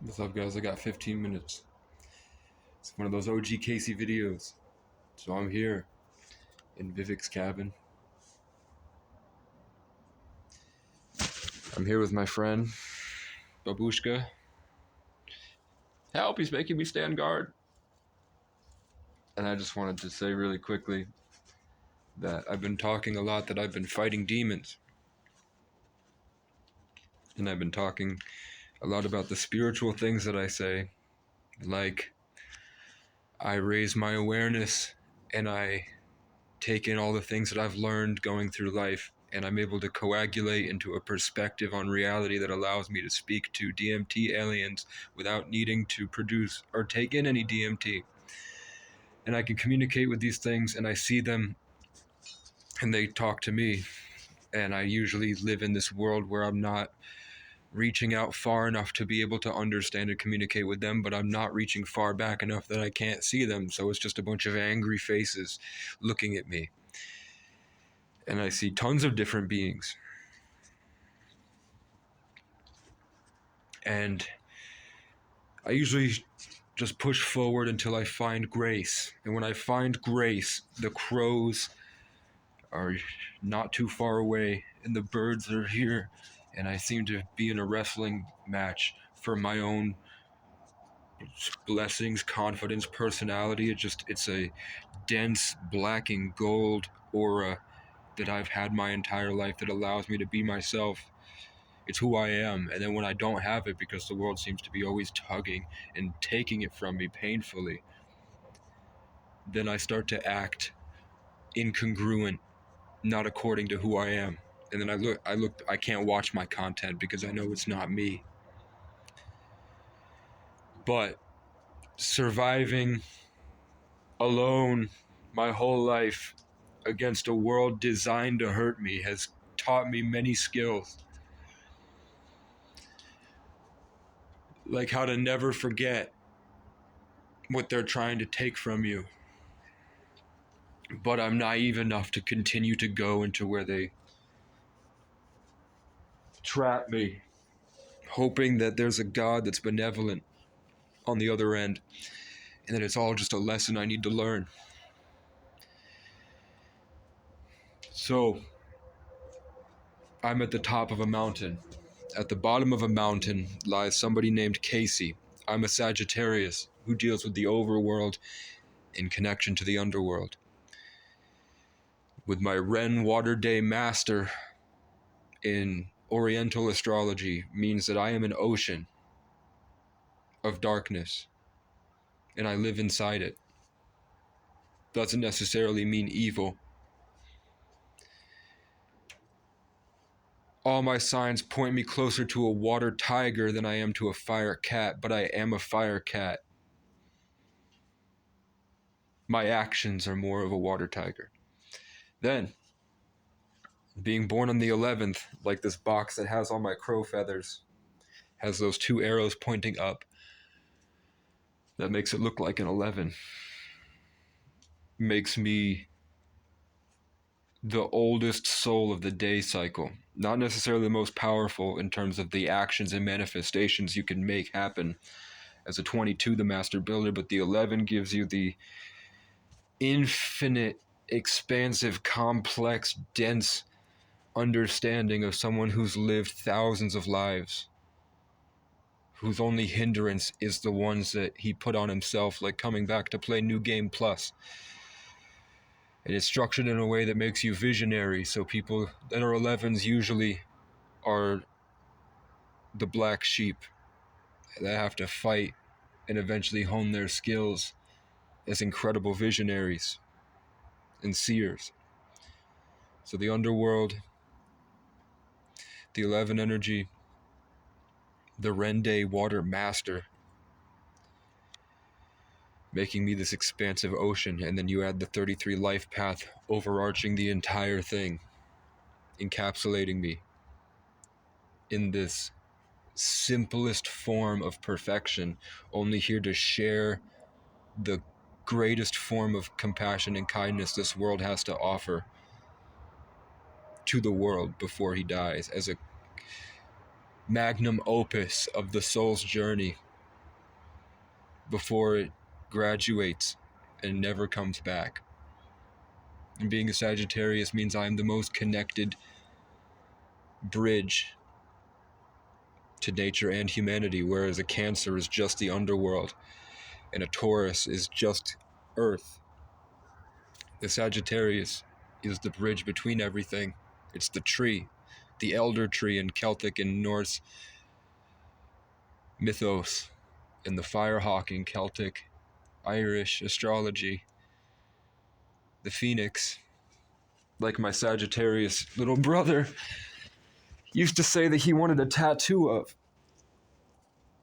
What's up, guys? I got 15 minutes. It's one of those OG Casey videos. So I'm here in Vivek's cabin. I'm here with my friend, Babushka. Help, he's making me stand guard. And I just wanted to say really quickly that I've been talking a lot that I've been fighting demons. And I've been talking a lot about the spiritual things that I say. Like, I raise my awareness and I take in all the things that I've learned going through life, and I'm able to coagulate into a perspective on reality that allows me to speak to DMT aliens without needing to produce or take in any DMT. And I can communicate with these things, and I see them, and they talk to me. And I usually live in this world where I'm not reaching out far enough to be able to understand and communicate with them, but I'm not reaching far back enough that I can't see them. So it's just a bunch of angry faces looking at me. And I see tons of different beings. And I usually just push forward until I find grace. And when I find grace, the crows are not too far away, and the birds are here, and I seem to be in a wrestling match for my own blessings, confidence, personality. It's a dense black and gold aura that I've had my entire life that allows me to be myself. It's who I am. And then when I don't have it, because the world seems to be always tugging and taking it from me painfully, then I start to act incongruent, not according to who I am. And then I can't watch my content because I know it's not me. But surviving alone my whole life against a world designed to hurt me has taught me many skills. Like how to never forget what they're trying to take from you. But I'm naive enough to continue to go into where they trap me, hoping that there's a God that's benevolent on the other end, and that it's all just a lesson I need to learn. So, I'm at the top of a mountain. At the bottom of a mountain lies somebody named Casey. I'm a Sagittarius who deals with the overworld in connection to the underworld. With my Ren Water Day Master in Oriental astrology means that I am an ocean of darkness, and I live inside it. Doesn't necessarily mean evil. All my signs point me closer to a water tiger than I am to a fire cat, but I am a fire cat. My actions are more of a water tiger. Then, being born on the 11th, like this box that has all my crow feathers, has those two arrows pointing up. That makes it look like an 11. Makes me the oldest soul of the day cycle. Not necessarily the most powerful in terms of the actions and manifestations you can make happen as a 22, the master builder, but the 11 gives you the infinite, expansive, complex, dense understanding of someone who's lived thousands of lives, whose only hindrance is the ones that he put on himself, like coming back to play New Game Plus. And it's structured in a way that makes you visionary, so people that are 11s usually are the black sheep that have to fight and eventually hone their skills as incredible visionaries and seers. So the underworld, the 11 energy, the Rende Water Master, making me this expansive ocean, and then you add the 33 life path overarching the entire thing, encapsulating me in this simplest form of perfection, only here to share the greatest form of compassion and kindness this world has to offer to the world before he dies, as a magnum opus of the soul's journey, before it graduates and never comes back. And being a Sagittarius means I'm the most connected bridge to nature and humanity, whereas a Cancer is just the underworld and a Taurus is just Earth. The Sagittarius is the bridge between everything. It's the tree, the elder tree in Celtic and Norse mythos, and the firehawk in Celtic, Irish astrology, the phoenix, like my Sagittarius little brother used to say that he wanted a tattoo of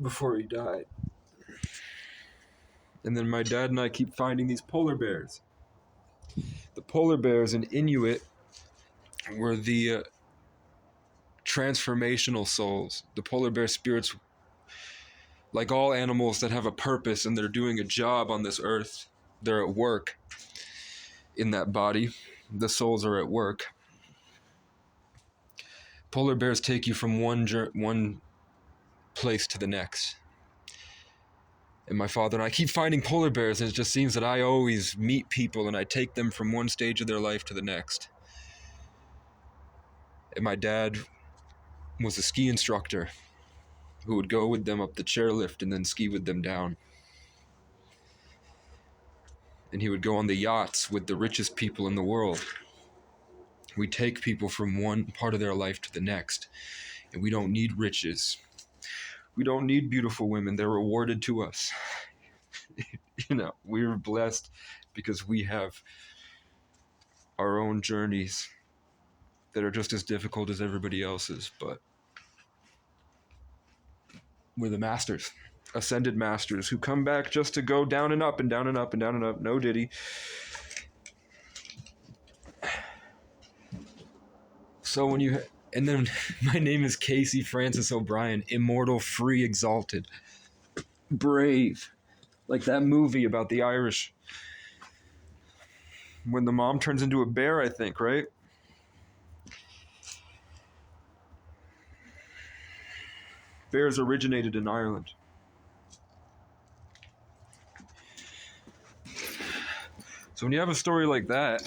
before he died. And then my dad and I keep finding these polar bears. The polar bears in Inuit were the transformational souls. The polar bear spirits, like all animals that have a purpose and they're doing a job on this earth, they're at work in that body. The souls are at work. Polar bears take you from one place to the next. And my father and I keep finding polar bears, and it just seems that I always meet people and I take them from one stage of their life to the next. And my dad was a ski instructor who would go with them up the chairlift and then ski with them down. And he would go on the yachts with the richest people in the world. We take people from one part of their life to the next, and we don't need riches. We don't need beautiful women. They're rewarded to us. We're blessed because we have our own journeys that are just as difficult as everybody else's, but we're the masters, ascended masters who come back just to go down and up and down and up and down and up. No diddy. So and then my name is Casey Francis O'Brien, immortal, free, exalted, brave. Like that movie about the Irish. When the mom turns into a bear, I think, right? Bears originated in Ireland. So when you have a story like that,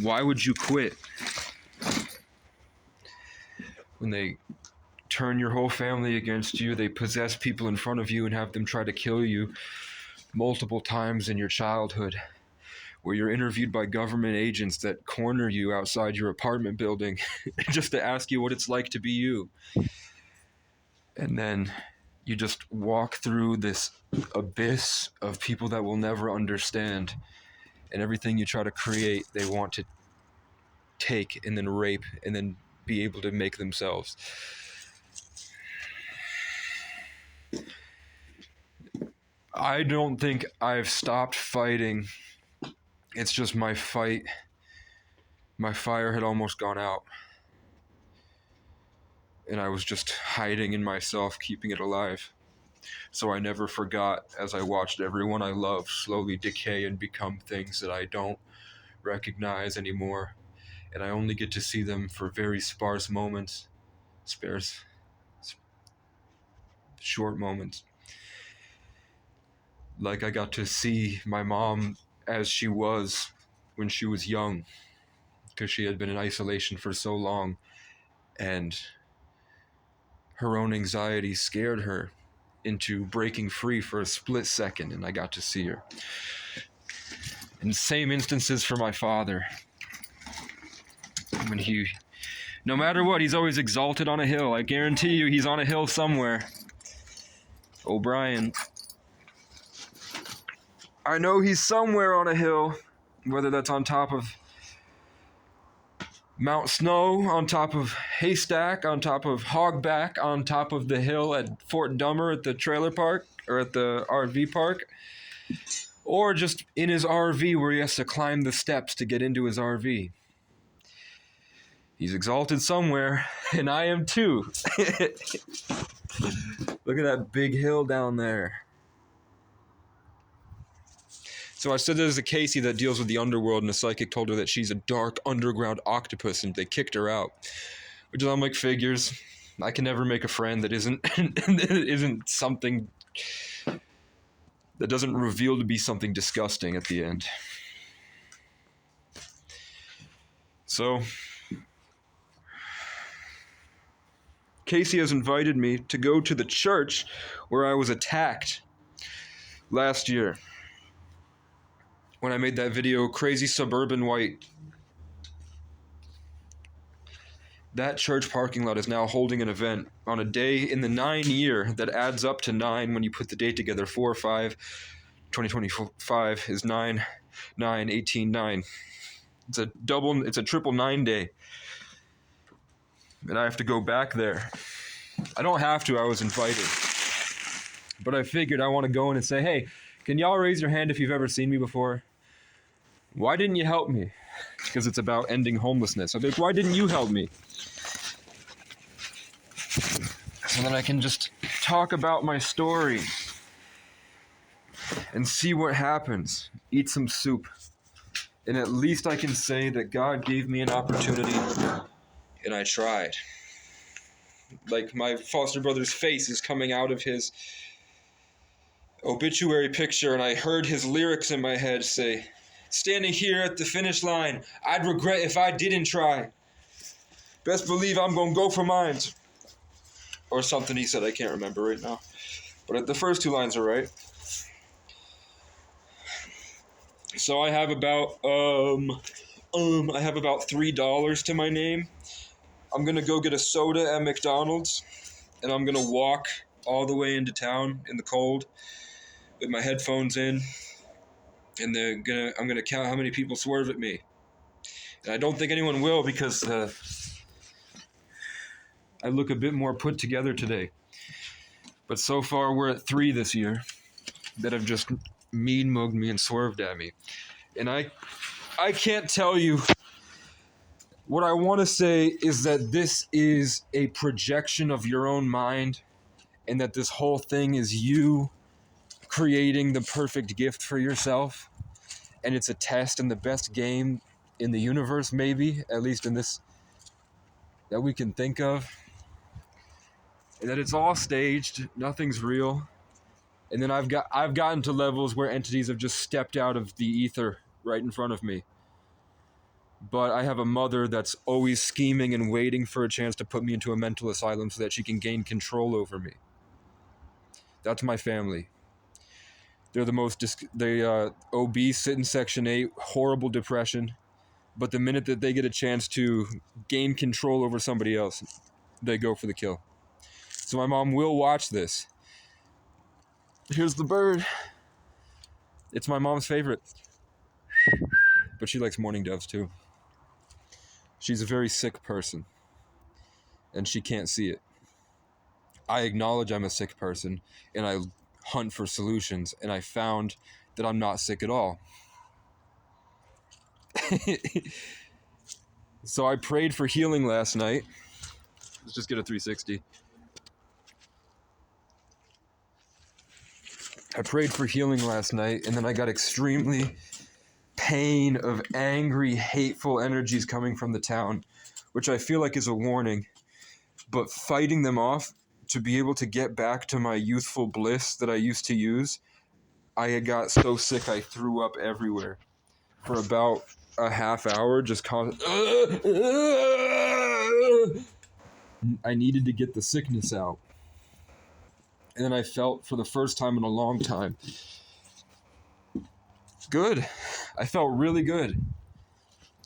why would you quit? When they turn your whole family against you, they possess people in front of you and have them try to kill you multiple times in your childhood, where you're interviewed by government agents that corner you outside your apartment building just to ask you what it's like to be you. And then you just walk through this abyss of people that will never understand, and everything you try to create, they want to take and then rape and then be able to make themselves. I don't think I've stopped fighting. It's just my fire had almost gone out. And I was just hiding in myself, keeping it alive. So I never forgot as I watched everyone I loved slowly decay and become things that I don't recognize anymore. And I only get to see them for very sparse moments. Short moments. Like I got to see my mom as she was when she was young, because she had been in isolation for so long, and her own anxiety scared her into breaking free for a split second, and I got to see her. And same instances for my father. When no matter what, he's always exalted on a hill. I guarantee you he's on a hill somewhere. O'Brien. I know he's somewhere on a hill, whether that's on top of Mount Snow, on top of Haystack, on top of Hogback, on top of the hill at Fort Dummer at the trailer park, or at the RV park, or just in his RV where he has to climb the steps to get into his RV. He's exalted somewhere, and I am too. Look at that big hill down there. So I said there's a Casey that deals with the underworld, and a psychic told her that she's a dark underground octopus, and they kicked her out. Which I'm like, figures. I can never make a friend that isn't something that doesn't reveal to be something disgusting at the end. So, Casey has invited me to go to the church where I was attacked last year when I made that video, Crazy Suburban White. That church parking lot is now holding an event on a day in the 9 year that adds up to 9 when you put the date together. 4, 5, 2025 is 9, 9, 18, 9. It's a triple 9 day. And I have to go back there. I don't have to, I was invited. But I figured I want to go in and say, hey, can y'all raise your hand if you've ever seen me before? Why didn't you help me? Because it's about ending homelessness. I'm like, why didn't you help me? So then I can just talk about my story and see what happens. Eat some soup. And at least I can say that God gave me an opportunity and I tried. Like my foster brother's face is coming out of his obituary picture, and I heard his lyrics in my head say, standing here at the finish line, I'd regret if I didn't try. Best believe I'm gonna go for mine. Or something he said, I can't remember right now. But the first 2 lines are right. So I have about $3 to my name. I'm gonna go get a soda at McDonald's, and I'm gonna walk all the way into town in the cold with my headphones in, and I'm gonna count how many people swerve at me. And I don't think anyone will, because I look a bit more put together today. But so far we're at 3 this year that have just mean mugged me and swerved at me. And I can't tell you. What I want to say is that this is a projection of your own mind, and that this whole thing is you creating the perfect gift for yourself. And it's a test and the best game in the universe, maybe, at least in this, that we can think of. And that it's all staged, nothing's real. And then I've gotten to levels where entities have just stepped out of the ether right in front of me. But I have a mother that's always scheming and waiting for a chance to put me into a mental asylum so that she can gain control over me. That's my family. They're the most obese, sit in Section 8, horrible depression. But the minute that they get a chance to gain control over somebody else, they go for the kill. So my mom will watch this. Here's the bird. It's my mom's favorite. But she likes mourning doves too. She's a very sick person, and she can't see it. I acknowledge I'm a sick person, and I hunt for solutions, and I found that I'm not sick at all. So I prayed for healing last night. Let's just get a 360. I prayed for healing last night, and then I got extremely pain of angry, hateful energies coming from the town, which I feel like is a warning. But fighting them off to be able to get back to my youthful bliss that I used to use, I got so sick I threw up everywhere for about a half hour. I needed to get the sickness out. And then I felt for the first time in a long time good. I felt really good.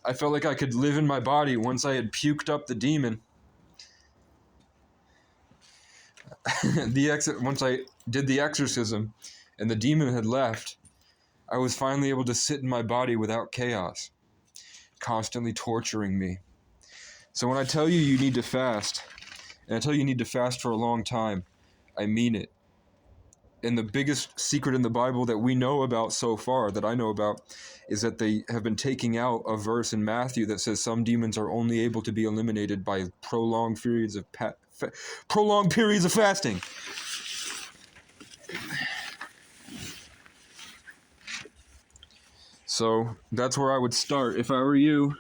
I felt like I could live in my body once I had puked up the demon. Once I did the exorcism and the demon had left, I was finally able to sit in my body without chaos, constantly torturing me. So when I tell you you need to fast, and I tell you you need to fast for a long time, I mean it. And the biggest secret in the Bible that we know about so far, that I know about, is that they have been taking out a verse in Matthew that says some demons are only able to be eliminated by prolonged periods of fasting. So that's where I would start if I were you.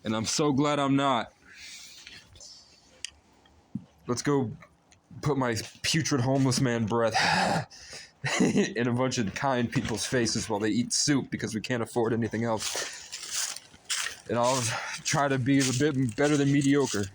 And I'm so glad I'm not. let's go put my putrid homeless man breath in a bunch of kind people's faces while they eat soup because we can't afford anything else. And I'll try to be a bit better than mediocre.